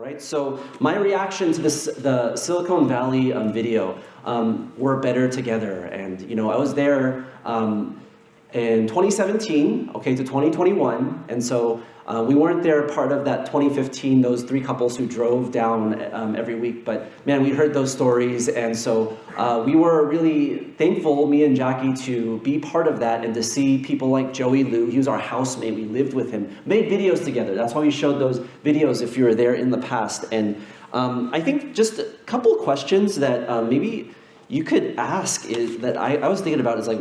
right? So my reaction to the Silicon Valley video, we're better together. And I was there in 2017, okay, to 2021. And so we weren't there part of that 2015, those 3 couples who drove down every week. But man, we heard those stories. And so we were really thankful, me and Jackie, to be part of that and to see people like Joey Liu. He was our housemate. We lived with him, made videos together. That's why we showed those videos if you were there in the past. And I think just a couple of questions that maybe you could ask is that I was thinking about is like,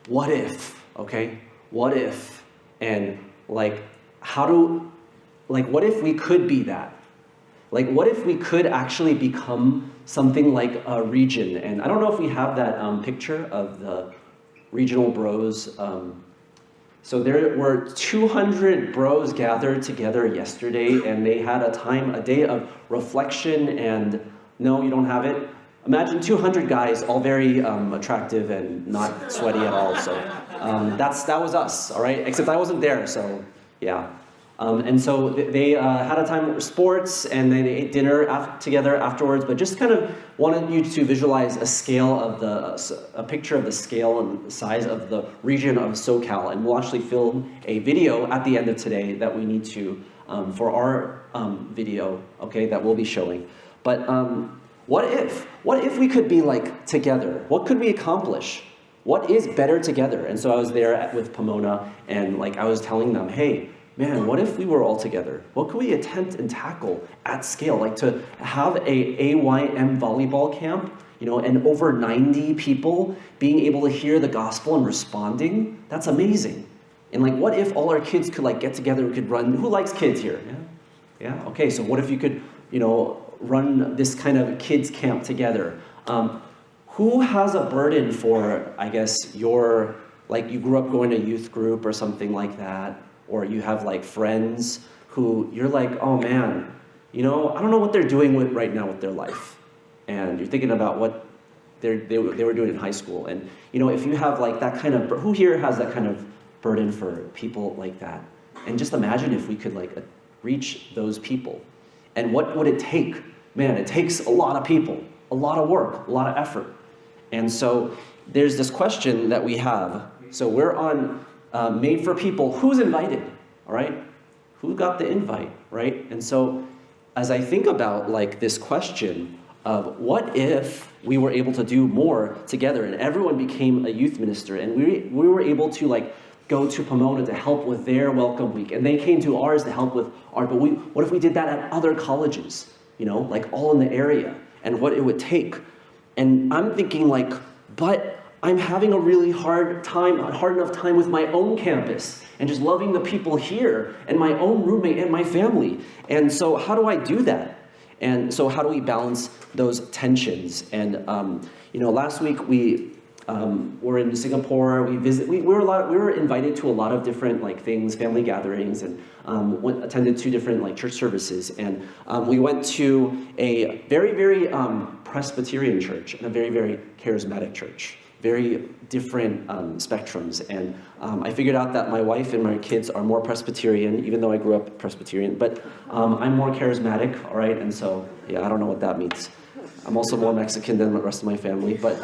what if, okay? What if? And like, what if we could be that? Like, what if we could actually become something like a region? And I don't know if we have that picture of the regional bros. So there were 200 bros gathered together yesterday, and they had a day of reflection. And no, you don't have it. Imagine 200 guys, all very attractive and not sweaty at all. So that was us, all right? Except I wasn't there, so yeah. And so they had a time of sports, and then they ate dinner together afterwards. But just kind of wanted you to visualize a picture of the scale and size of the region of SoCal. And we'll actually film a video at the end of today that we need to for our video, okay, that we'll be showing. But what if we could be like together? What could we accomplish? What is better together? And so I was there with Pomona, and like I was telling them, hey, man, what if we were all together? What could we attempt and tackle at scale? Like to have a AYM volleyball camp, and over 90 people being able to hear the gospel and responding, that's amazing. And like, what if all our kids could like get together, we could run, who likes kids here? Yeah? Okay, so what if you could, run this kind of kids camp together? Who has a burden for, I guess, you grew up going to youth group or something like that, or you have like friends who you're like, oh man, I don't know what they're doing right now with their life. And you're thinking about what they were doing in high school. And if you have like that kind of, who here has that kind of burden for people like that? And just imagine if we could like reach those people. And what would it take? Man, it takes a lot of people, a lot of work, a lot of effort. And so there's this question that we have. So we're on Made for People. Who's invited? All right? Who got the invite, right? And so as I think about like this question of what if we were able to do more together and everyone became a youth minister and we were able to like go to Pomona to help with their welcome week, and they came to ours to help with ours. But what if we did that at other colleges, like all in the area, and what it would take? And I'm thinking like, but I'm having a really hard enough time with my own campus and just loving the people here and my own roommate and my family. And so how do I do that? And so how do we balance those tensions? And last week we were in Singapore. We were invited to a lot of different like things, family gatherings, and attended 2 different like church services. And we went to a very, very Presbyterian church and a very, very charismatic church. Very different spectrums. And I figured out that my wife and my kids are more Presbyterian, even though I grew up Presbyterian, but I'm more charismatic, all right? And so, yeah, I don't know what that means. I'm also more Mexican than the rest of my family, but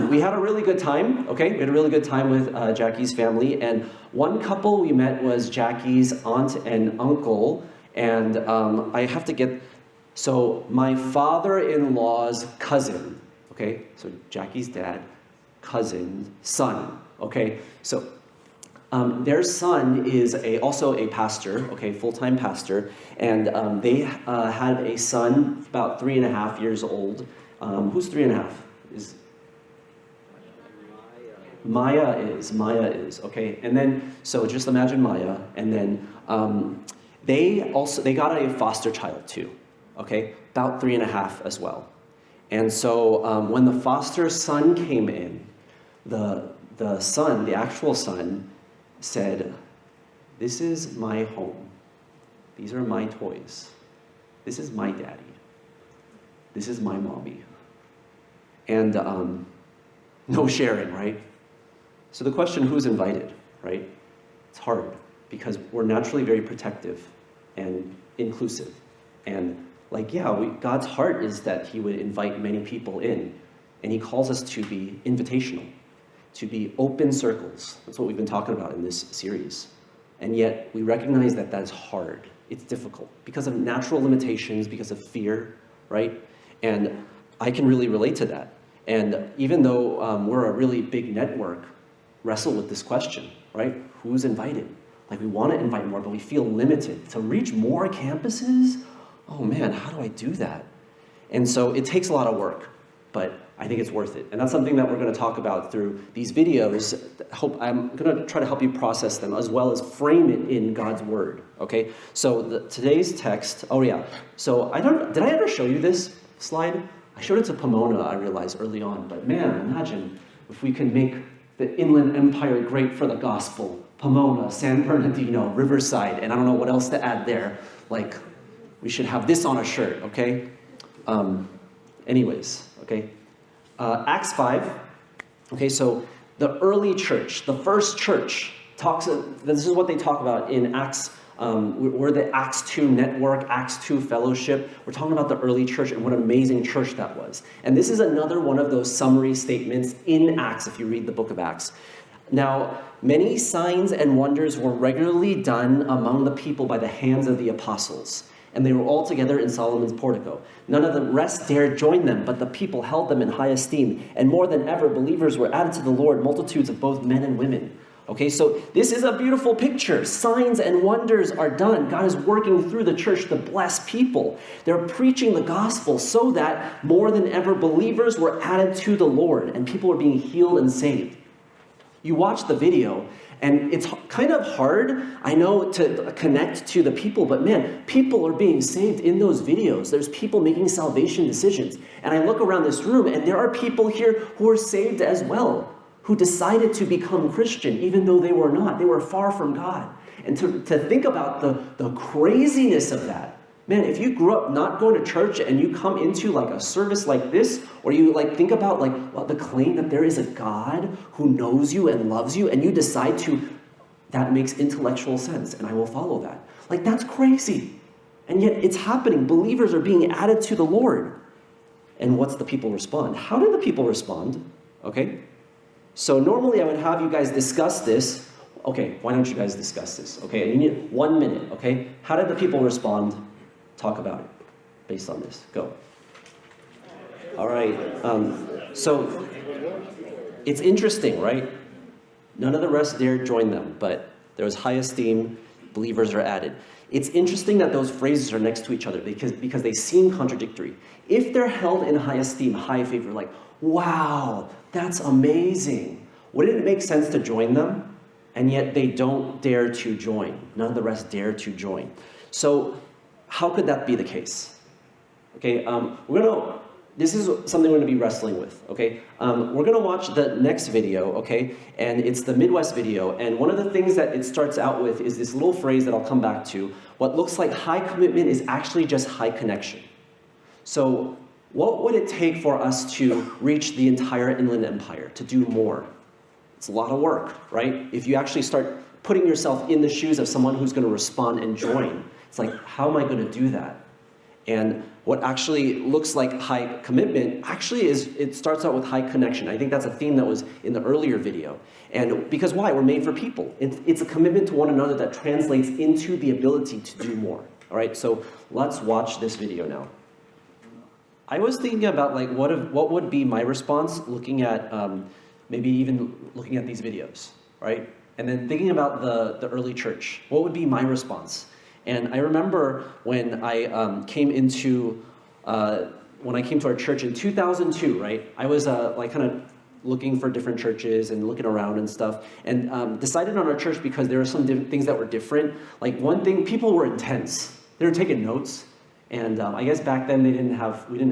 we had a really good time, okay? We had a really good time with Jackie's family, and one couple we met was Jackie's aunt and uncle, and I have to get, so my father-in-law's cousin, okay? So Jackie's dad, cousin, son, okay? So their son is also a pastor, okay, full-time pastor, and they had a son about 3.5 years old. Who's 3.5? Maya is, okay? And then, so just imagine Maya, and then they got a foster child too, okay? About 3.5 as well. And so when the foster son came in, the son, the actual son, said, "This is my home. These are my toys. This is my daddy. This is my mommy." And no sharing, right? So the question, who's invited, right? It's hard because we're naturally very protective and inclusive. And like, yeah, God's heart is that he would invite many people in. And he calls us to be invitational, to be open circles. That's what we've been talking about in this series. And yet we recognize that that's hard. It's difficult because of natural limitations, because of fear, right? And I can really relate to that. And even though we're a really big network, wrestle with this question, right? Who's invited? Like, we want to invite more, but we feel limited. To reach more campuses? Oh man, how do I do that? And so it takes a lot of work, but I think it's worth it. And that's something that we're going to talk about through these videos. I'm going to try to help you process them as well as frame it in God's word, okay? So today's text, oh yeah. So did I ever show you this slide? I showed it to Pomona, I realized early on, but man, imagine if we can make the Inland Empire great for the gospel. Pomona, San Bernardino, Riverside, and I don't know what else to add there. Like, we should have this on a shirt, okay? Anyways, okay? Acts 5, okay, so the early church, the first church, this is what they talk about in Acts. We're the Acts 2 network, Acts 2 fellowship. We're talking about the early church and what an amazing church that was. And this is another one of those summary statements in Acts, if you read the book of Acts. Now, many signs and wonders were regularly done among the people by the hands of the apostles, and they were all together in Solomon's portico. None of the rest dared join them, but the people held them in high esteem, and more than ever, believers were added to the Lord, multitudes of both men and women. Okay, so this is a beautiful picture. Signs and wonders are done. God is working through the church to bless people. They're preaching the gospel so that more than ever, believers were added to the Lord, and people were being healed and saved. You watch the video, and it's kind of hard, I know, to connect to the people, but man, people are being saved in those videos. There's people making salvation decisions. And I look around this room, and there are people here who are saved as well, who decided to become Christian, even though they were not. They were far from God. And to think about the craziness of that. Man, if you grew up not going to church and you come into like a service like this, or you like think about like the claim that there is a God who knows you and loves you, and you decide that makes intellectual sense and I will follow that. Like, that's crazy. And yet it's happening. Believers are being added to the Lord. And what's the people respond? How did the people respond? Okay. So normally I would have you guys discuss this. Okay, why don't you guys discuss this? Okay, you need 1 minute, okay? How did the people respond? Talk about it based on this. Go. All right. So it's interesting, right? None of the rest dared join them, but there was high esteem. Believers are added. It's interesting that those phrases are next to each other because they seem contradictory. If they're held in high esteem, high favor, like, wow, that's amazing, wouldn't it make sense to join them? And yet they don't dare to join. None of the rest dare to join. So how could that be the case? Okay, this is something we're going to be wrestling with, okay? We're going to watch the next video, okay? And it's the Midwest video. And one of the things that it starts out with is this little phrase that I'll come back to. What looks like high commitment is actually just high connection. So what would it take for us to reach the entire Inland Empire, to do more? It's a lot of work, right? If you actually start putting yourself in the shoes of someone who's going to respond and join, it's like, how am I going to do that? And what actually looks like high commitment actually it starts out with high connection. I think that's a theme that was in the earlier video. And because why? We're made for people. It's a commitment to one another that translates into the ability to do more. All right, so let's watch this video now. I was thinking about like what would be my response looking at maybe even looking at these videos, right? And then thinking about the early church. What would be my response? And I remember when I came to our church in 2002, right? I was like kind of looking for different churches and looking around and stuff, and decided on our church because there were some things that were different. Like one thing, people were intense. They were taking notes, and I guess back then we didn't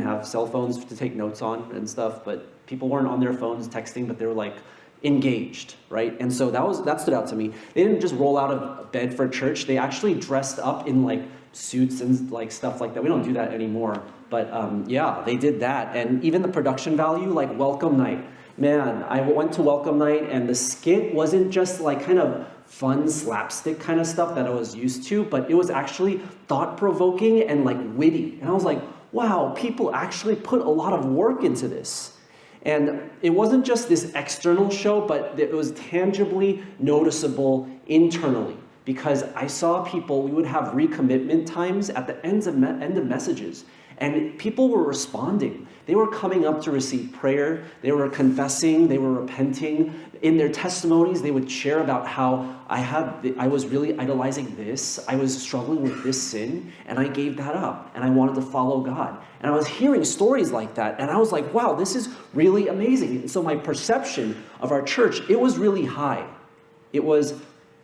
have cell phones to take notes on and stuff, but people weren't on their phones texting, but they were like engaged, right? And so that stood out to me. They didn't just roll out of bed for church. They actually dressed up in like suits and like stuff like that. We don't do that anymore, but yeah, they did that. And even the production value, like welcome night. Man, I went to welcome night and the skit wasn't just like kind of fun slapstick kind of stuff that I was used to, but it was actually thought-provoking and like witty. And I was like, wow, people actually put a lot of work into this. And it wasn't just this external show, but it was tangibly noticeable internally, because I saw people, we would have recommitment times at the end of messages, and people were responding. They were coming up to receive prayer, they were confessing, they were repenting. In their testimonies, they would share about how I was really idolizing this, I was struggling with this sin, and I gave that up, and I wanted to follow God. And I was hearing stories like that, and I was like, wow, this is really amazing. And so my perception of our church, it was really high. It was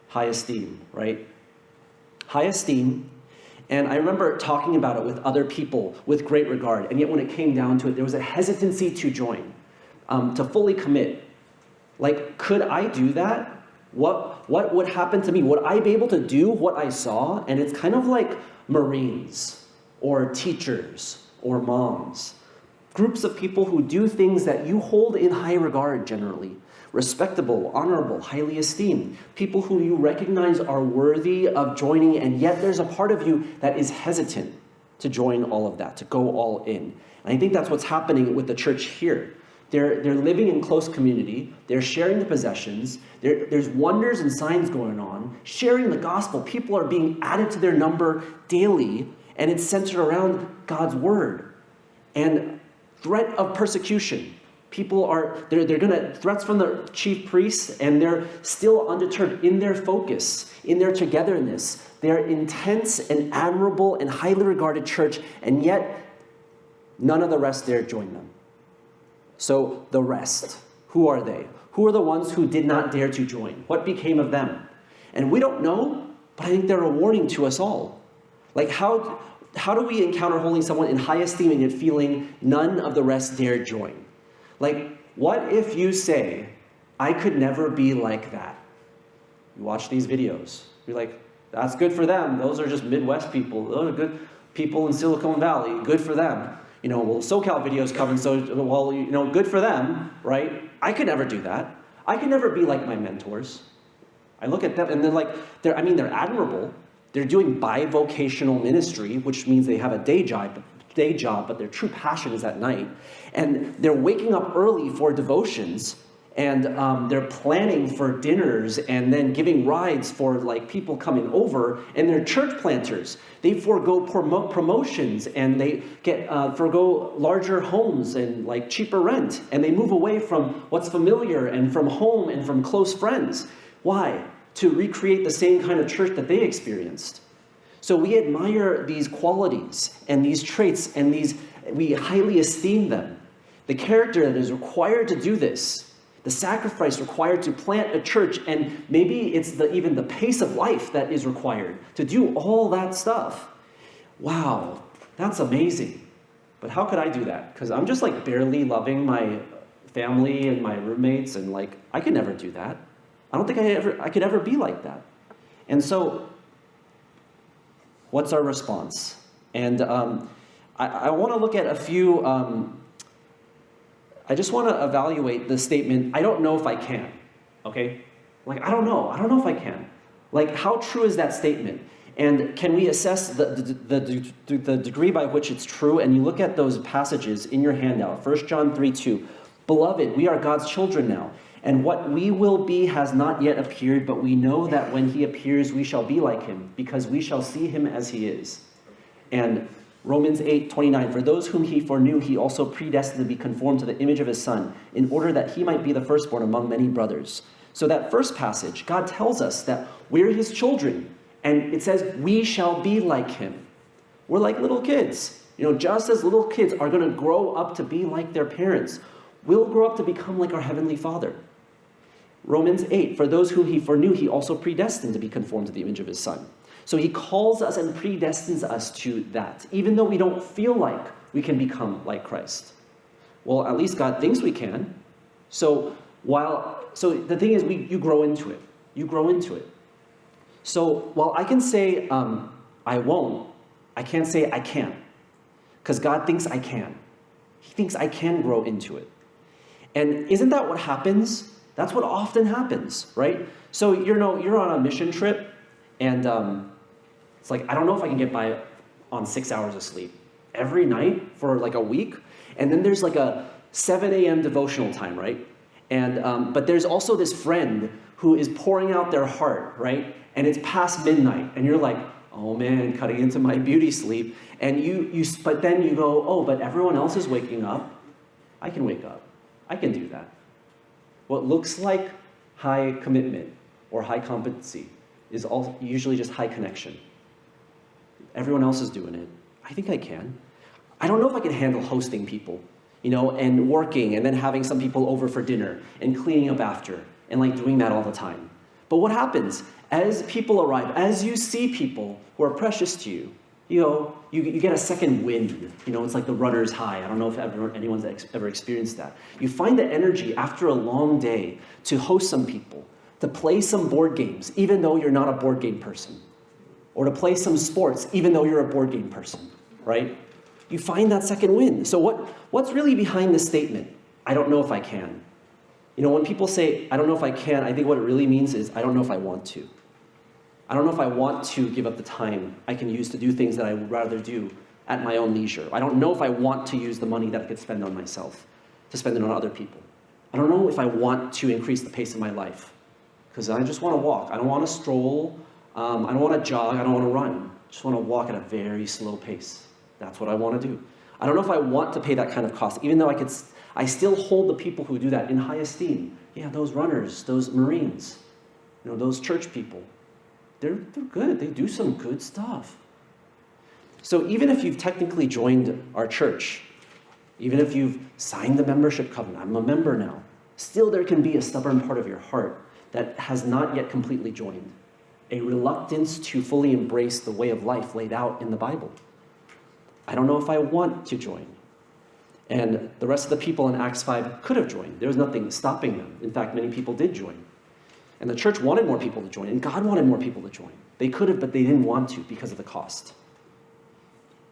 high esteem, right? High esteem. And I remember talking about it with other people with great regard, and yet when it came down to it, there was a hesitancy to join, to fully commit. Like, could I do that? What would happen to me? Would I be able to do what I saw? And it's kind of like Marines or teachers or moms, groups of people who do things that you hold in high regard generally. Respectable, honorable, highly esteemed, people who you recognize are worthy of joining, and yet there's a part of you that is hesitant to join all of that, to go all in. And I think that's what's happening with the church here. They're living in close community, they're sharing the possessions, there's wonders and signs going on, sharing the gospel. People are being added to their number daily, and it's centered around God's word. And threat of persecution. People they're gonna, threats from the chief priests, and they're still undeterred in their focus, in their togetherness. They're intense and admirable and highly regarded church, and yet none of the rest dare join them. So the rest, who are they? Who are the ones who did not dare to join? What became of them? And we don't know, but I think they're a warning to us all. Like, how do we encounter holding someone in high esteem and yet feeling none of the rest dare join? Like, what if you say, I could never be like that? You watch these videos. You're like, that's good for them. Those are just Midwest people. Those are good people in Silicon Valley. Good for them. Well, SoCal videos come and so, well, good for them, right? I could never do that. I could never be like my mentors. I look at them and they're admirable. They're doing bivocational ministry, which means they have a day job, but their true passion is at night. And they're waking up early for devotions, and they're planning for dinners and then giving rides for people coming over, and they're church planters. They forego promotions, and they forego larger homes and cheaper rent, and they move away from what's familiar and from home and from close friends. Why? To recreate the same kind of church that they experienced. So we admire these qualities and these traits, and we highly esteem them. The character that is required to do this, the sacrifice required to plant a church, and maybe it's even the pace of life that is required to do all that stuff. Wow, that's amazing. But how could I do that? Because I'm just barely loving my family and my roommates, and I could never do that. I don't think I could ever be like that. And so, what's our response? And I want to look at a few. I just want to evaluate the statement, I don't know if I can, okay? I don't know if I can. How true is that statement? And can we assess the degree by which it's true? And you look at those passages in your handout, 1 John 3:2. Beloved, we are God's children now, and what we will be has not yet appeared, but we know that when he appears, we shall be like him, because we shall see him as he is. And Romans 8:29, for those whom he foreknew, he also predestined to be conformed to the image of his Son, in order that he might be the firstborn among many brothers. So that first passage, God tells us that we're his children, and it says we shall be like him. We're like little kids. Just as little kids are going to grow up to be like their parents, we'll grow up to become like our Heavenly Father. Romans 8, for those whom he foreknew, he also predestined to be conformed to the image of his Son. So he calls us and predestines us to that, even though we don't feel like we can become like Christ. Well, at least God thinks we can. So the thing is, you grow into it. You grow into it. So while I can say I won't, I can't say I can, because God thinks I can. He thinks I can grow into it. And isn't that what happens That's what often happens, right? So you're on a mission trip, and it's like, I don't know if I can get by on 6 hours of sleep every night for like a week. And then there's like a 7 a.m. devotional time, right? And but there's also this friend who is pouring out their heart, right? And it's past midnight, and you're like, oh man, cutting into my beauty sleep. And but then you go, oh, but everyone else is waking up. I can wake up. I can do that. What looks like high commitment or high competency is usually just high connection. Everyone else is doing it. I think I can. I don't know if I can handle hosting people, and working and then having some people over for dinner and cleaning up after and like doing that all the time. But what happens as people arrive, as you see people who are precious to you, you get a second wind. It's like the runner's high. I don't know if anyone's ever experienced that. You find the energy after a long day to host some people, to play some board games, even though you're not a board game person, or to play some sports, even though you're a board game person, right? You find that second wind. So what's really behind this statement? I don't know if I can. When people say, I don't know if I can, I think what it really means is, I don't know if I want to. I don't know if I want to give up the time I can use to do things that I would rather do at my own leisure. I don't know if I want to use the money that I could spend on myself to spend it on other people. I don't know if I want to increase the pace of my life because I just want to walk. I don't want to stroll. I don't want to jog. I don't want to run. I just want to walk at a very slow pace. That's what I want to do. I don't know if I want to pay that kind of cost, even though I still hold the people who do that in high esteem. Yeah, those runners, those Marines, those church people. They're good. They do some good stuff. So even if you've technically joined our church, even if you've signed the membership covenant, I'm a member now, still there can be a stubborn part of your heart that has not yet completely joined, a reluctance to fully embrace the way of life laid out in the Bible. I don't know if I want to join. And the rest of the people in Acts 5 could have joined. There was nothing stopping them. In fact, many people did join. And the church wanted more people to join, and God wanted more people to join. They could have, but they didn't want to because of the cost.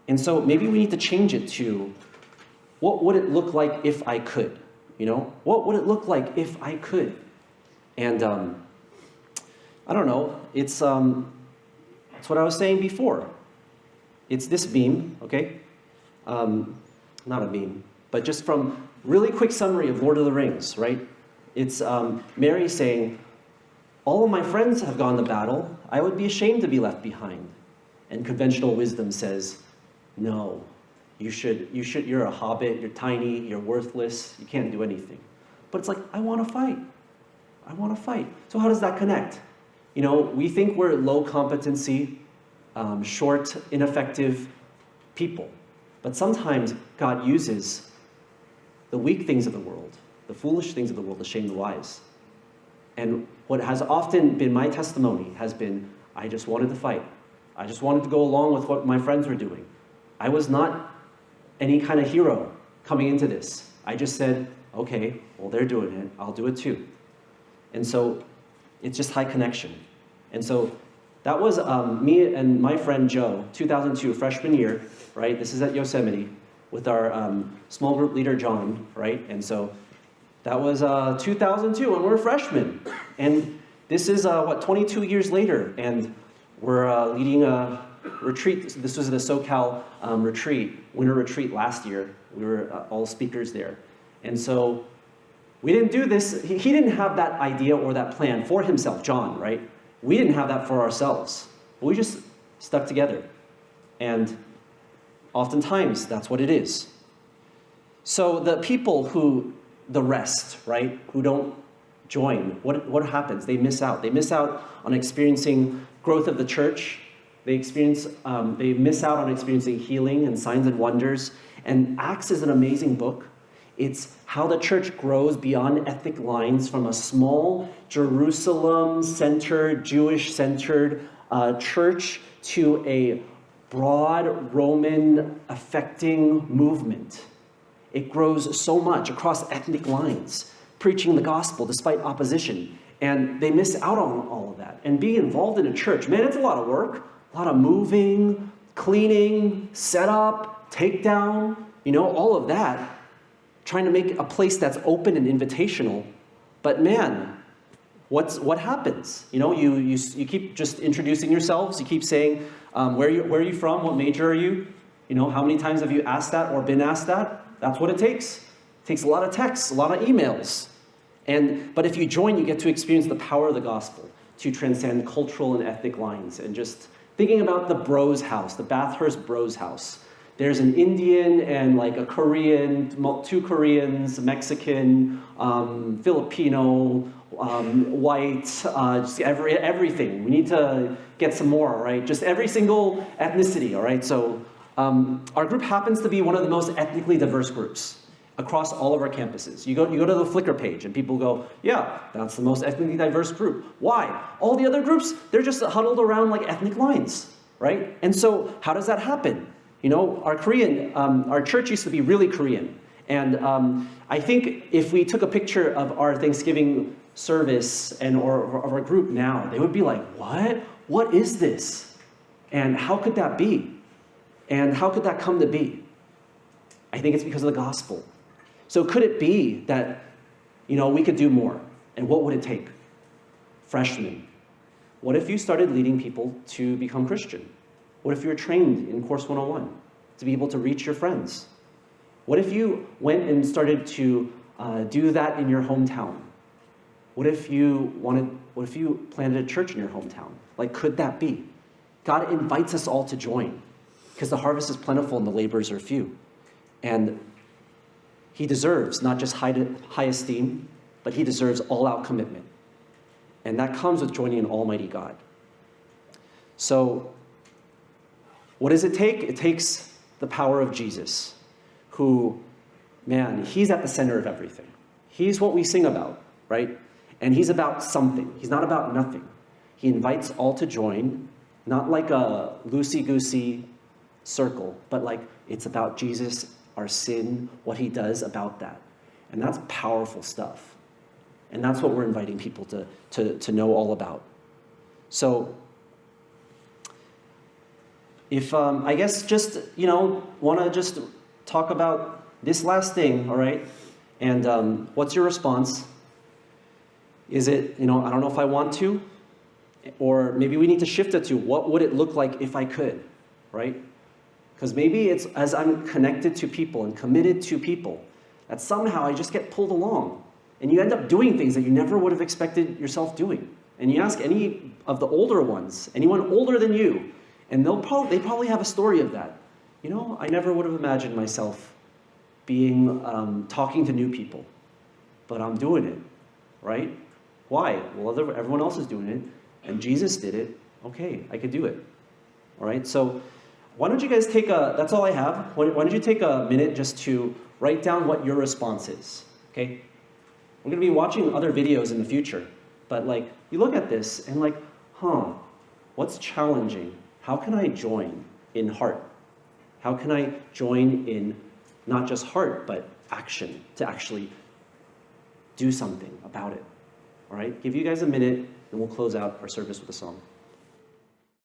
And so maybe we need to change it to, what would it look like if I could? What would it look like if I could? And I don't know. It's what I was saying before. It's this meme, okay? Not a meme, but just from really quick summary of Lord of the Rings, right? It's Mary saying, all of my friends have gone to battle. I would be ashamed to be left behind. And conventional wisdom says, no, you're a hobbit, you're tiny, you're worthless, you can't do anything. But it's like, I want to fight. I want to fight. So how does that connect? We think we're low competency, short, ineffective people. But sometimes God uses the weak things of the world, the foolish things of the world to shame the wise. And what has often been my testimony has been, I just wanted to fight. I just wanted to go along with what my friends were doing. I was not any kind of hero coming into this. I just said, okay, well, they're doing it. I'll do it too. And so it's just high connection. And so that was me and my friend Joe, 2002, freshman year, right? This is at Yosemite with our small group leader, John, right? And so that was 2002, and we're freshmen. And this is, 22 years later, and we're leading a retreat. This was the SoCal winter retreat last year. We were all speakers there. And so we didn't do this. He didn't have that idea or that plan for himself, John, right? We didn't have that for ourselves. We just stuck together. And oftentimes, that's what it is. So the people the rest, right, who don't join, what happens? They miss out. They miss out on experiencing growth of the church. They miss out on experiencing healing and signs and wonders. And Acts is an amazing book. It's how the church grows beyond ethnic lines from a small Jerusalem-centered, Jewish-centered church to a broad Roman affecting movement. It grows so much across ethnic lines, preaching the gospel despite opposition. And they miss out on all of that. And being involved in a church, man, it's a lot of work, a lot of moving, cleaning, setup, takedown, all of that. Trying to make a place that's open and invitational But man, what happens? You know, you keep just introducing yourselves. You keep saying, where are you from? What major are you? You know, how many times have you asked that or been asked that? That's what it takes. It takes a lot of texts, a lot of emails. But if you join, you get to experience the power of the gospel to transcend cultural and ethnic lines. And just thinking about the Bros house, the Bathurst Bros house. There's an Indian and like a Korean, 2 Koreans, Mexican, Filipino, white, just everything. We need to get some more, right? Just every single ethnicity, all right? So our group happens to be one of the most ethnically diverse groups across all of our campuses. You go to the Flickr page and people go, yeah, that's the most ethnically diverse group. Why? All the other groups, they're just huddled around like ethnic lines, right? And so how does that happen? You know, our church used to be really Korean. And I think if we took a picture of our Thanksgiving service or of our group now, they would be like, what? What is this? And how could that be? And how could that come to be? I think it's because of the gospel. So could it be that, you know, we could do more? And what would it take? Freshmen. What if you started leading people to become Christian? What if you were trained in Course 101 to be able to reach your friends? What if you went and started to do that in your hometown? What if you planted a church in your hometown? Like, could that be? God invites us all to join because the harvest is plentiful and the laborers are few. And he deserves not just high esteem, but he deserves all-out commitment. And that comes with joining an almighty God. So what does it take? It takes the power of Jesus, who, man, he's at the center of everything. He's what we sing about, right? And he's about something. He's not about nothing. He invites all to join, not like a loosey-goosey circle, but like it's about Jesus, our sin, what he does about that. And that's powerful stuff. And that's what we're inviting people to know all about. So if, I guess just, you know, want to just talk about this last thing, all right? And what's your response? Is it, you know, I don't know if I want to, or maybe we need to shift it to what would it look like if I could, right? Because maybe it's as I'm connected to people and committed to people that somehow I just get pulled along. And you end up doing things that you never would have expected yourself doing. And you ask any of the older ones, anyone older than you, and they probably have a story of that. You know, I never would have imagined myself being talking to new people, but I'm doing it, right? Why? Well, everyone else is doing it, and Jesus did it. Okay, I could do it. All right, so why don't you guys take that's all I have. Why don't you take a minute just to write down what your response is, okay? We're going to be watching other videos in the future, but like, you look at this and like, what's challenging? How can I join in heart? How can I join in not just heart, but action to actually do something about it? All right, give you guys a minute and we'll close out our service with a song.